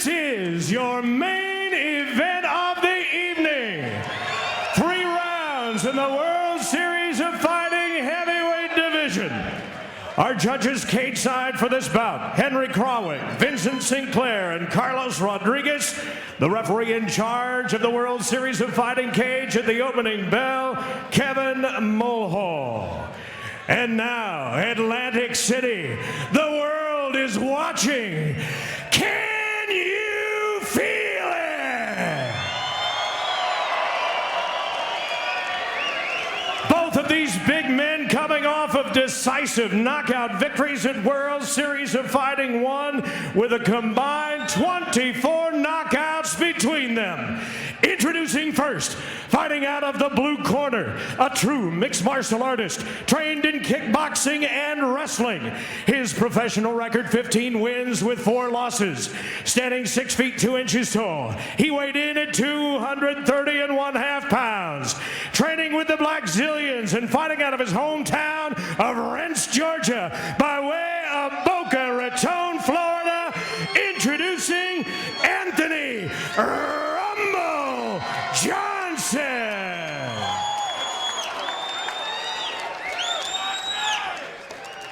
This is your main event of the evening. 3 rounds in the World Series of Fighting Heavyweight Division. Our judges cage side for this bout: Henry Krawick, Vincent Sinclair, and Carlos Rodriguez. The referee in charge of the World Series of Fighting cage at the opening bell, Kevin Mulhall. And now, Atlantic City, the world is watching. Can you feel it? Both of these big men coming off of decisive knockout victories at World Series of Fighting 1 with a combined 24 knockouts between them. Introducing first, fighting out of the blue corner, a true mixed martial artist, trained in kickboxing and wrestling. His professional record, 15 wins with 4 losses. Standing 6 feet 2 inches tall, he weighed in at 230.5 pounds. Training with the Black Zillions and fighting out of his hometown of Rents, Georgia, by way of Boca Raton, Florida, introducing Anthony Johnson.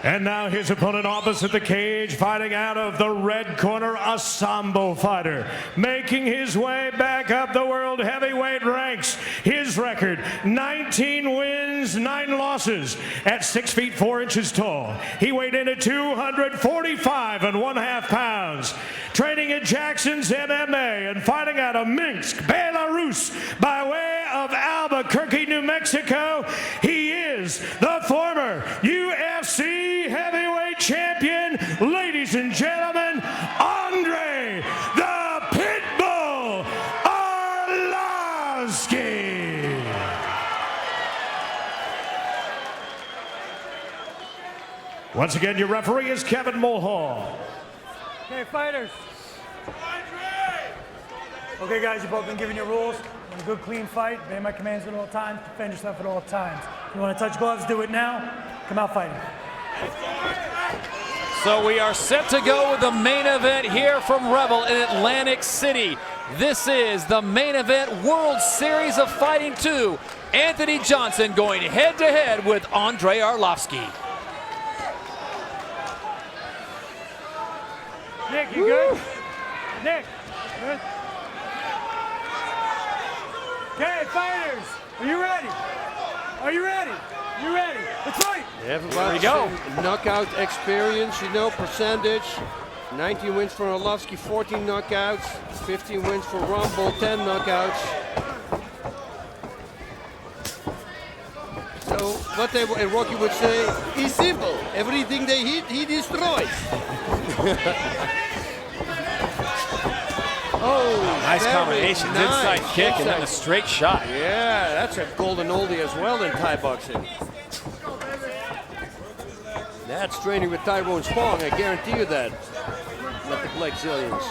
And now his opponent opposite the cage, fighting out of the red corner, a Sambo fighter, making his way back up the world heavyweight ranks. His record, 19 wins, 9 losses. At 6 feet 4 inches tall, he weighed in at 245.5 pounds. Training at Jackson's MMA and fighting out of Minsk, Belarus, by way of Albuquerque, New Mexico. He is the former UFC heavyweight champion, ladies and gentlemen, Andrei the Pitbull Arlovski. Once again, your referee is Kevin Mulhall. Okay, fighters. Okay, guys, you've both been given your rules. Want a good, clean fight. Obey my commands at all times. Defend yourself at all times. If you want to touch gloves, do it now. Come out fighting. So we are set to go with the main event here from Rebel in Atlantic City. This is the main event, World Series of Fighting 2. Anthony Johnson going head-to-head with Andrei Arlovski. Nick, you good? Nick, good? Okay, fighters, are you ready? Are you ready? You ready? Let's fight! Everybody go. Knockout experience, you know, percentage. 19 wins for Arlovski, 14 knockouts. 15 wins for Rumble, 10 knockouts. So what they, and Rocky would say, he's simple. Everything they hit, he destroys. Oh, nice combinations, nice. Inside kick and then a straight shot. Yeah, that's a golden oldie as well in Thai boxing. That's training with Tyrone Spong, I guarantee you that. With the Black Zillions.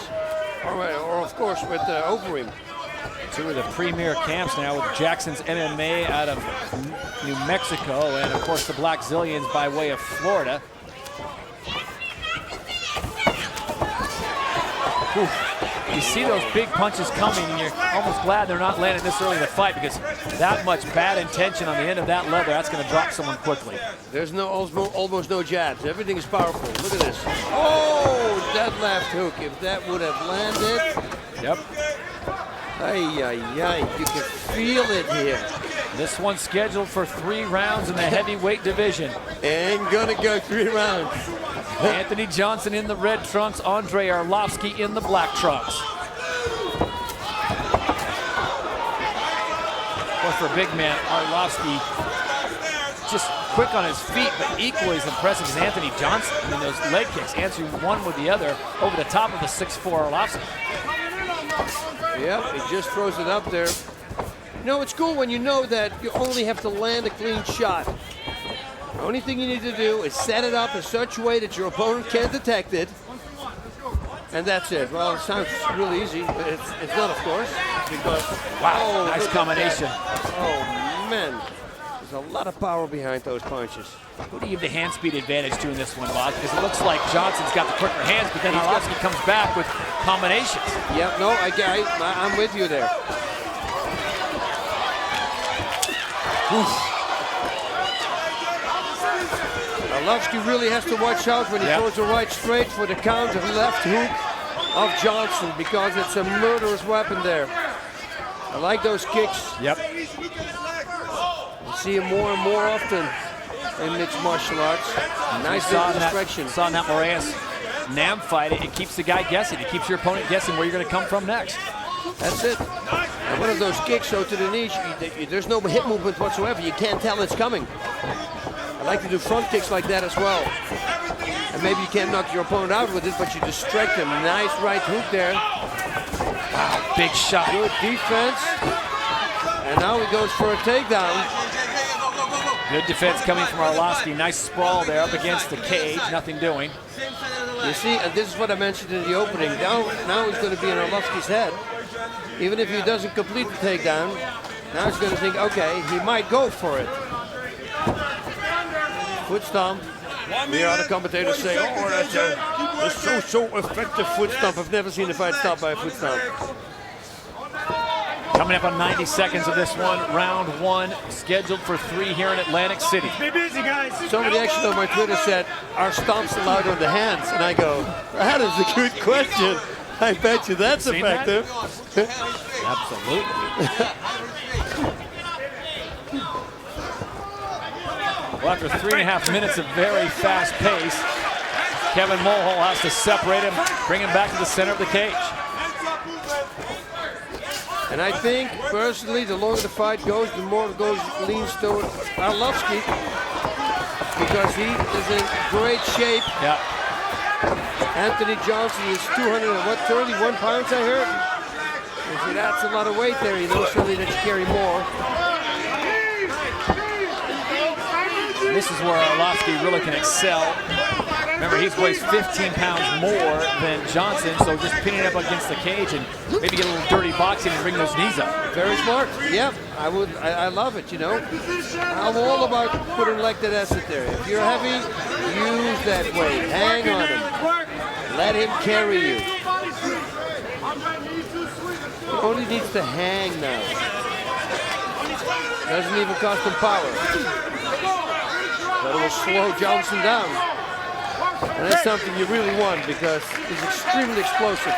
Or of course with Overeem. 2 of the premier camps now with Jackson's MMA out of New Mexico and of course the Black Zillions by way of Florida. Whew. You see those big punches coming and you're almost glad they're not landing this early in the fight because that much bad intention on the end of that leather, that's going to drop someone quickly. There's no almost no jabs. Everything is powerful. Look at this. Oh, that left hook. If that would have landed. Yep. Ay, ay, ay. You can feel it here. This one's scheduled for 3 rounds in the heavyweight division. And gonna go 3 rounds. Anthony Johnson in the red trunks, Andrei Arlovski in the black trunks. Of course, for a big man, Arlovski just quick on his feet, but equally as impressive as Anthony Johnson. I mean, those leg kicks answering one with the other over the top of the 6'4" Arlovski. Yep, he just throws it up there. You know, it's cool when you know that you only have to land a clean shot. The only thing you need to do is set it up in such a way that your opponent can't detect it. And that's it. Well, it sounds really easy, but it's not, of course, because... Wow, nice combination. Oh, man. There's a lot of power behind those punches. Who do you give the hand speed advantage to in this one, Bob? Because it looks like Johnson's got the quicker hands, but then Arlovski comes back with combinations. Yeah, no, I'm with you there. Arlovski really has to watch out when he throws the right straight for the counter left hook of Johnson, because it's a murderous weapon there. I like those kicks. Yep. You see him more and more often in mixed martial arts. Nice little distraction. Saw in that Moraes Nam fight, it keeps the guy guessing. It keeps your opponent guessing where you're going to come from next. That's it. And one of those kicks, so to the knee, there's no hip movement whatsoever. You can't tell it's coming. I like to do front kicks like that as well. And maybe you can't knock your opponent out with it, but you distract him. Nice right hook there. Wow, big shot. Good defense. And now he goes for a takedown. Good defense coming from Arlovski. Nice sprawl there up against the cage. Nothing doing. You see, and this is what I mentioned in the opening. Now he's going to be in Arlovski's head. Even if he doesn't complete the takedown, now he's going to think, okay, he might go for it. Foot stomp. The other commentators say, oh, that's a so effective foot stomp. I've never seen a fight stopped by a foot stomp. Coming up on 90 seconds of this one, round one, scheduled for 3 here in Atlantic City. Be busy, guys. Somebody actually on my Twitter said, are stomps allowed on the hands? And I go, that is a good question. I bet you that's effective. Absolutely. Well, after 3.5 minutes of very fast pace, Kevin Mulhall has to separate him, bring him back to the center of the cage. And I think, personally, the longer the fight goes, the more it leans toward Arlovski, because he is in great shape. Yeah. Anthony Johnson is 231 pounds, I heard. You see, that's a lot of weight there. You know, certainly that you carry more. This is where Arlovski really can excel. Remember, he weighs 15 pounds more than Johnson, so just pinning up against the cage and maybe get a little dirty boxing and bring those knees up. Very smart. Yeah, I love it, you know. I'm all about putting like that asset there. If you're heavy, use that weight. Hang on him. Let him carry you. He only needs to hang now. Doesn't even cost him power. But it will slow Johnson down. And that's something you really want, because he's extremely explosive.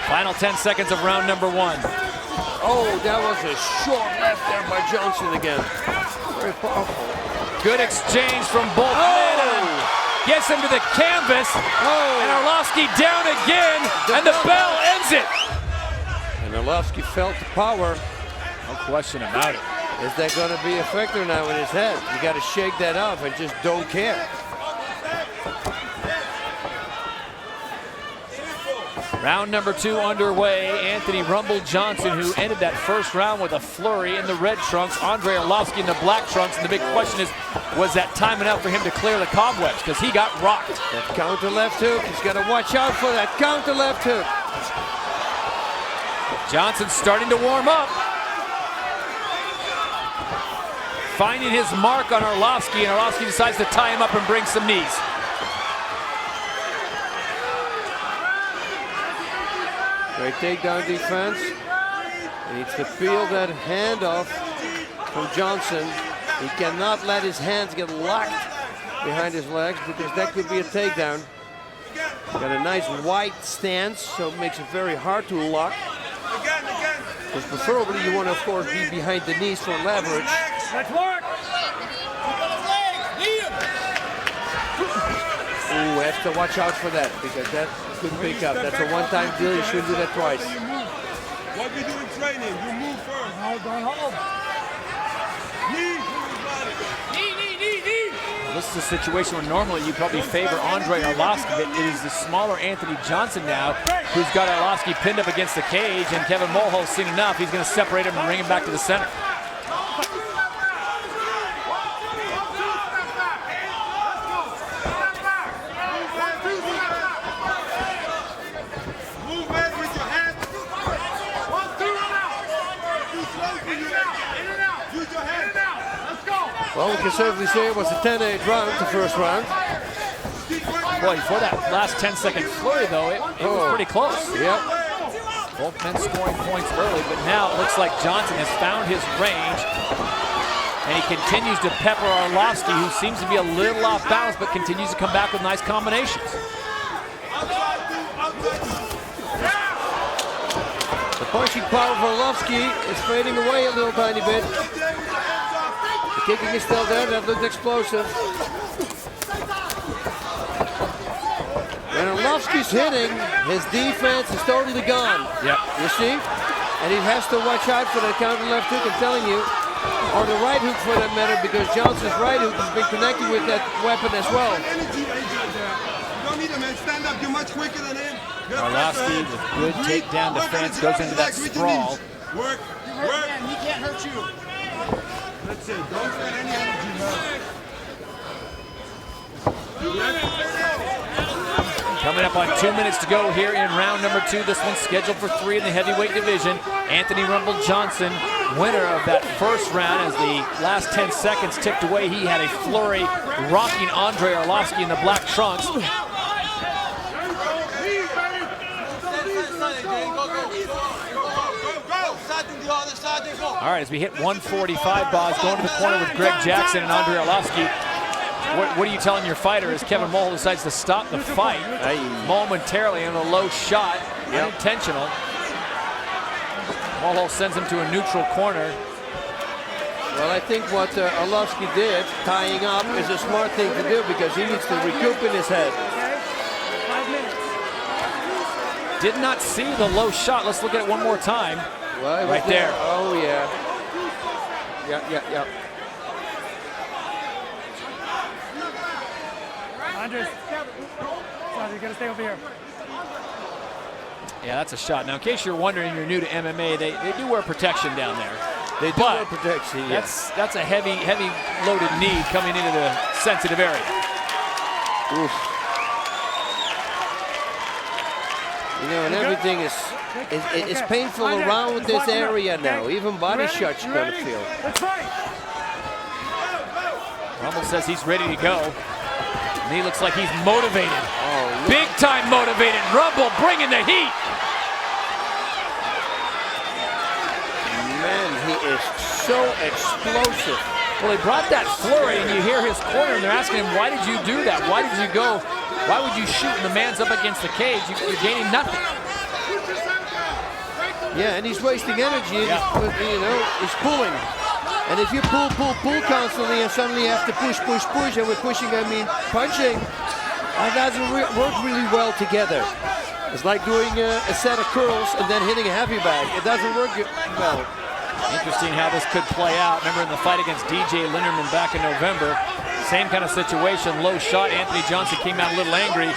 Final 10 seconds of round number 1. Oh, that was a short left there by Johnson again. Very powerful. Good exchange from both men. Gets him to the canvas. And Arlovski down again. And the bell ends it. And Arlovski felt the power. No question about it. Is that going to be effective now in his head? You got to shake that off and just don't care. Round number 2 underway. Anthony Rumble Johnson, who ended that first round with a flurry in the red trunks. Andrei Arlovski in the black trunks. And the big question is, was that time enough for him to clear the cobwebs? Because he got rocked. That counter left hook. He's got to watch out for that counter left hook. Johnson's starting to warm up. Finding his mark on Arlovski, and Arlovski decides to tie him up and bring some knees. Great takedown defense. He needs to peel that hand off from Johnson. He cannot let his hands get locked behind his legs, because that could be a takedown. Got a nice wide stance, so it makes it very hard to lock. Because preferably you want to, of course, be behind the knees for leverage. Let's work. Ooh, have to watch out for that, because that could pick up. That's a one-time deal. You shouldn't do that twice. What we do in training, you move first. Hold on, hold. This is a situation where normally you probably favor Andrei Arlovski, but it is the smaller Anthony Johnson now who's got Arlovski pinned up against the cage, and Kevin Mulhall's seen enough. He's going to separate him and bring him back to the center. Well, we can safely say it was a 10-8 round, the first round. Boy, before that last 10-second flurry, though, it was pretty close. Yep. Both men scoring points early, but now it looks like Johnson has found his range, and he continues to pepper Arlovski, who seems to be a little off balance, but continues to come back with nice combinations. The punching power of Arlovski is fading away a little tiny bit. The kicking is still there. That looked explosive. When Arlovski's hitting, his defense is totally gone. Yep. You see? And he has to watch out for that counter left hook, I'm telling you. Or the right hook for that matter, because Johnson's right hook has been connected with that weapon as well. Energy, AJ, there. You don't need him, man. Stand up. You're much quicker than him. Arlovski with good takedown defense goes into that sprawl. Work. He can't hurt you. That's it. Don't spend any energy, man. Coming up on 2 minutes to go here in round number 2. This one's scheduled for 3 in the heavyweight division. Anthony Rumble Johnson, winner of that first round, as the last 10 seconds ticked away. He had a flurry rocking Andrei Arlovski in the black trunks. All right, as we hit 145, Boz, going to the corner with Greg Jackson and Andrei Arlovski. What are you telling your fighter as Kevin Mulhall decides to stop the fight momentarily in a low shot, unintentional. Mulhall sends him to a neutral corner. Well, I think what Arlovski did, tying up, is a smart thing to do because he needs to recoup in his head. 5 minutes. Did not see the low shot. Let's look at it one more time. Well, right there. Oh, yeah. Yeah. Andres, sorry, you gotta stay over here. Yeah, that's a shot. Now, in case you're wondering, you're new to MMA, they do wear protection down there. They do wear protection, yeah. That's a heavy loaded knee coming into the sensitive area. Oof. You know, and everything is painful around this area now. Even body shots you're gonna feel. Let's fight. Rumble says he's ready to go. And he looks like he's motivated. Oh, big time motivated. Rumble bringing the heat. Man, he is so explosive. Well, he brought that flurry, and you hear his corner, and they're asking him, why did you do that? Why did you go? Why would you shoot when the man's up against the cage? You're gaining nothing. Yeah, and he's wasting energy. And you know, he's pulling. And if you pull constantly and suddenly you have to push, and with pushing I mean punching, that doesn't work really well together. It's like doing a set of curls and then hitting a heavy bag. It doesn't work well. Interesting how this could play out. Remember in the fight against DJ Linderman back in November, same kind of situation, low shot. Anthony Johnson came out a little angry.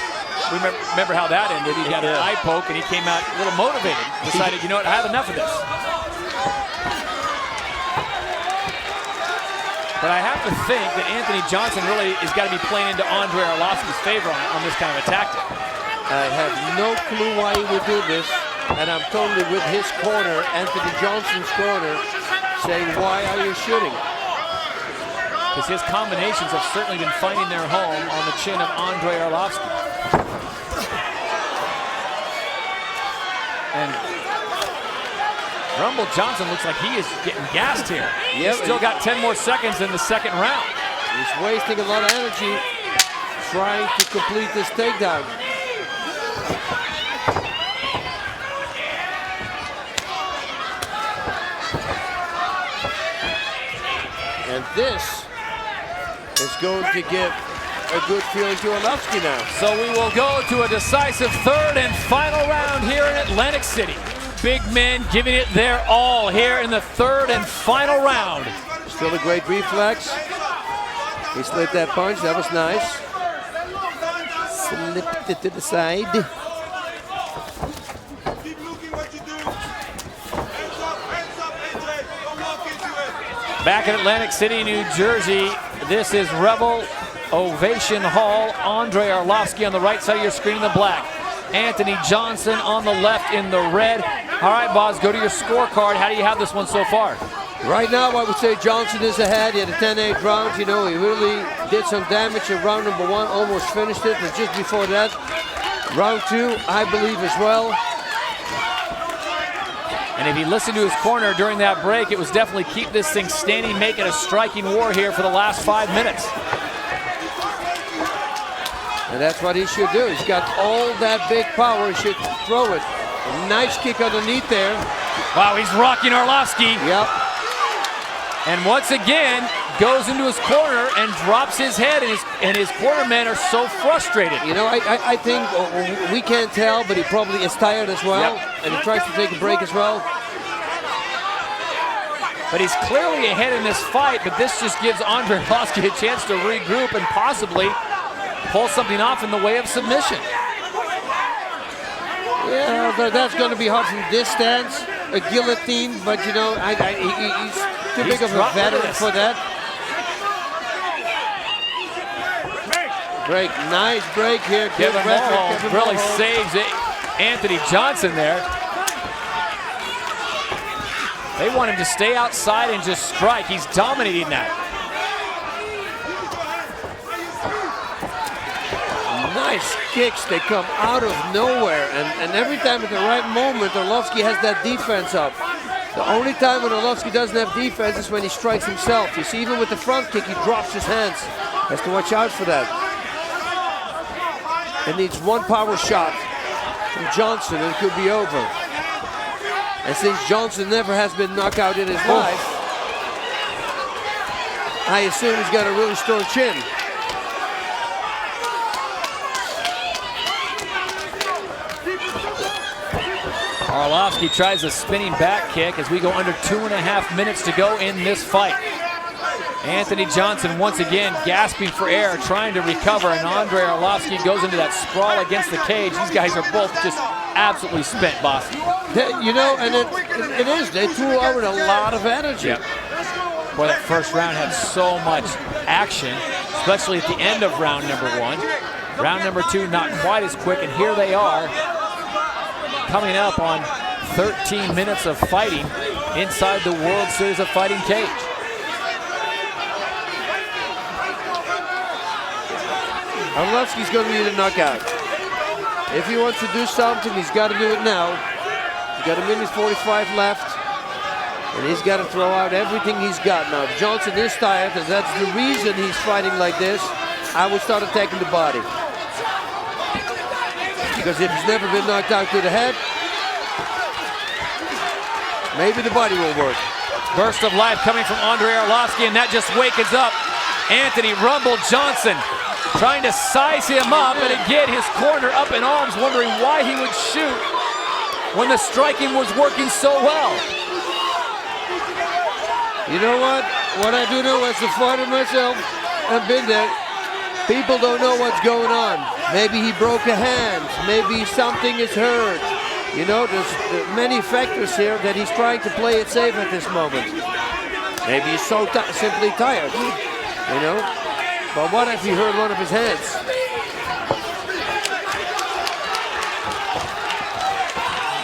We remember how that ended. He got an eye poke and he came out a little motivated. Decided, you know what, I have enough of this. But I have to think that Anthony Johnson really has got to be playing into Andrei Arlovski's favor on this kind of a tactic. I have no clue why he would do this, and I'm totally with his corner, Anthony Johnson's corner, saying, why are you shooting? Because his combinations have certainly been finding their home on the chin of Andrei Arlovski. And Rumble Johnson looks like he is getting gassed here. He's still got 10 more seconds in the second round. He's wasting a lot of energy trying to complete this takedown. And this is going to give a good feeling to Arlovski now. So we will go to a decisive third and final round here in Atlantic City. Big men giving it their all here in the third and final round. Still a great reflex. He slid that punch, that was nice. Slipped it to the side. Keep looking what you do. Hands up, AJ. Don't walk into it. Back in Atlantic City, New Jersey, this is Rebel Ovation Hall. Andrei Arlovski on the right side of your screen in the black. Anthony Johnson on the left in the red. All right, Boz, go to your scorecard. How do you have this one so far? Right now, I would say Johnson is ahead. He had a 10-8 round. You know, he really did some damage in round number 1, almost finished it. But just before that, round 2, I believe as well. And if he listened to his corner during that break, it was definitely keep this thing standing, make it a striking war here for the last 5 minutes. And that's what he should do. He's got all that big power. He should throw it. A nice kick underneath there. Wow, he's rocking Arlovski. Yep. And once again, goes into his corner and drops his head, and his corner men are so frustrated. You know, I think we can't tell, but he probably is tired as well. Yep. And he tries to take a break as well. But he's clearly ahead in this fight, but this just gives Andrei Arlovski a chance to regroup and possibly pull something off in the way of submission. Yeah, but that's going to be hard from this stance. A guillotine, but you know, he's too big of a veteran for that. Break, nice break here. Kevin Mulhall really saves it. Anthony Johnson there. They want him to stay outside and just strike. He's dominating that. Nice kicks, they come out of nowhere, and every time at the right moment Arlovski has that defense up. The only time when Arlovski doesn't have defense is when he strikes himself. You see, even with the front kick, he drops his hands. Has to watch out for that. It needs one power shot from Johnson and it could be over. And since Johnson never has been knocked out in his life, I assume he's got a really strong chin. Arlovski tries a spinning back kick as we go under 2.5 minutes to go in this fight. Anthony Johnson once again gasping for air, trying to recover, and Andrei Arlovski goes into that sprawl against the cage. These guys are both just absolutely spent, boss. You know, and it is. They threw out a lot of energy. Yep. Boy, that first round had so much action, especially at the end of round number 1. Round number 2 not quite as quick, and here they are coming up on 13 minutes of fighting inside the World Series of Fighting cage. Arlovski's going to need a knockout. If he wants to do something, he's got to do it now. He's got 1:45 left, and he's got to throw out everything he's got now. If Johnson is tired, and that's the reason he's fighting like this, I would start attacking the body. Because if he's never been knocked out to the head, maybe the body will work. Burst of life coming from Andrei Arlovski, and that just wakens up Anthony "Rumble" Johnson, trying to size him up, and again his corner up in arms, wondering why he would shoot when the striking was working so well. You know what? What I do know as a fighter myself, I've been there. People don't know what's going on. Maybe he broke a hand. Maybe something is hurt. You know, there's many factors here that he's trying to play it safe at this moment. Maybe he's so simply tired, you know? But what if he hurt one of his hands?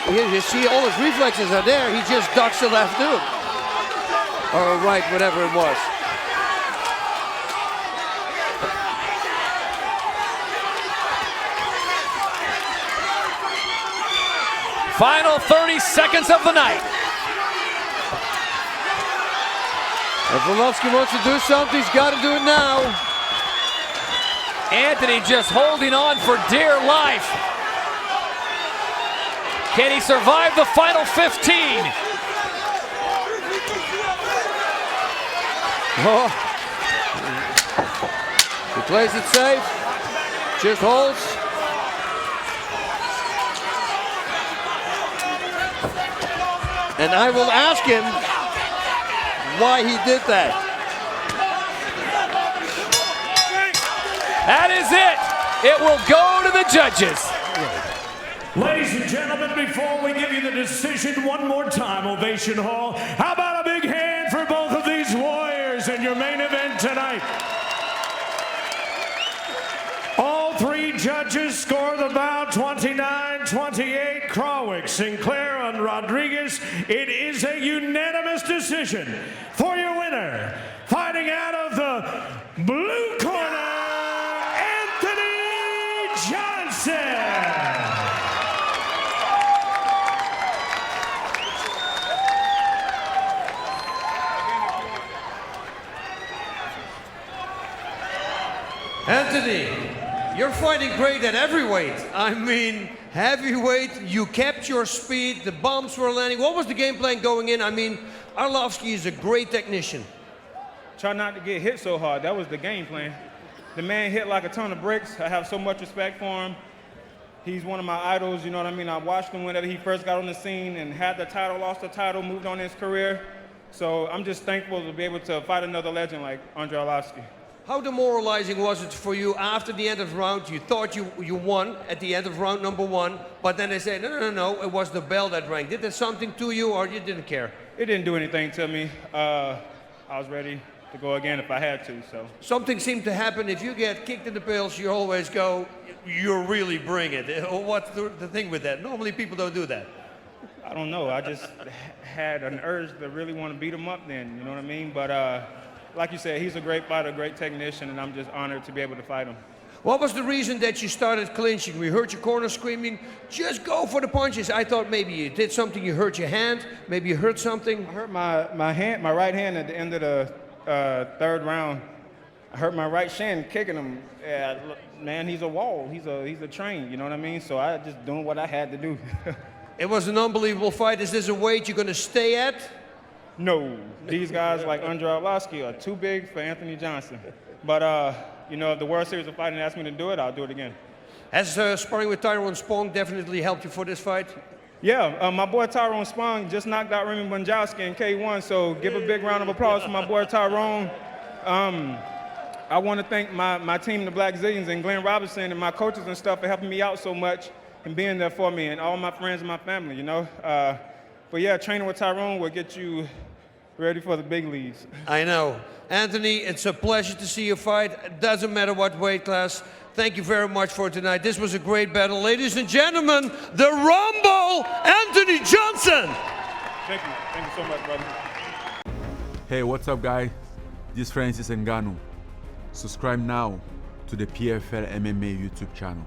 Here you see all his reflexes are there. He just ducks the left hook. Or right, whatever it was. Final 30 seconds of the night. If Arlovski wants to do something, he's got to do it now. Anthony just holding on for dear life. Can he survive the final 15? Oh. He plays it safe. Just holds. And I will ask him why he did that. That is it. It will go to the judges. Ladies and gentlemen, before we give you the decision one more time, Ovation Hall, how about a big hand for both of these warriors in your main event tonight? All three judges score the bout 29-28. Krawiec, Sinclair, and Rodriguez. It is a unanimous decision. decision for your winner, fighting out of the blue corner, Anthony Johnson. Anthony, you're fighting great at every weight. I mean, heavyweight, you kept your speed, the bombs were landing. What was the game plan going in? I mean, Arlovski is a great technician. Try not to get hit so hard. That was the game plan. The man hit like a ton of bricks. I have so much respect for him. He's one of my idols, you know what I mean? I watched him whenever he first got on the scene and had the title, lost the title, moved on in his career. So I'm just thankful to be able to fight another legend like Andrei Arlovski. How demoralizing was it for you after the end of the round? You thought you won at the end of round number 1, but then they said, no, it was the bell that rang. Did that something to you, or you didn't care? It didn't do anything to me. I was ready to go again if I had to, so. Something seemed to happen. If you get kicked in the pills, you always go, you really bring it. What's the thing with that? Normally people don't do that. I don't know. I just had an urge to really want to beat him up then, you know what I mean? But like you said, he's a great fighter, a great technician, and I'm just honored to be able to fight him. What was the reason that you started clinching? We heard your corner screaming, just go for the punches. I thought maybe you did something, you hurt your hand, maybe you hurt something. I hurt my right hand at the end of the third round. I hurt my right shin kicking him. Yeah, man, he's a wall. He's a train, you know what I mean? So I just doing what I had to do. It was an unbelievable fight. Is this a weight you're going to stay at? No, these guys like Andrei Arlovski are too big for Anthony Johnson. But, you know, if the World Series of Fighting asks me to do it, I'll do it again. Has sparring with Tyrone Spong definitely helped you for this fight? Yeah, my boy Tyrone Spong just knocked out Remy Bonjowski in K1, so give a big round of applause for my boy Tyrone. I want to thank my team, the Black Zillions, and Glenn Robinson and my coaches and stuff for helping me out so much and being there for me and all my friends and my family, you know. But yeah, training with Tyrone will get you ready for the big leagues. I know. Anthony, it's a pleasure to see you fight. It doesn't matter what weight class. Thank you very much for tonight. This was a great battle. Ladies and gentlemen, the Rumble, Anthony Johnson. Thank you. Thank you so much, brother. Hey, what's up, guys? This is Francis Ngannou. Subscribe now to the PFL MMA YouTube channel.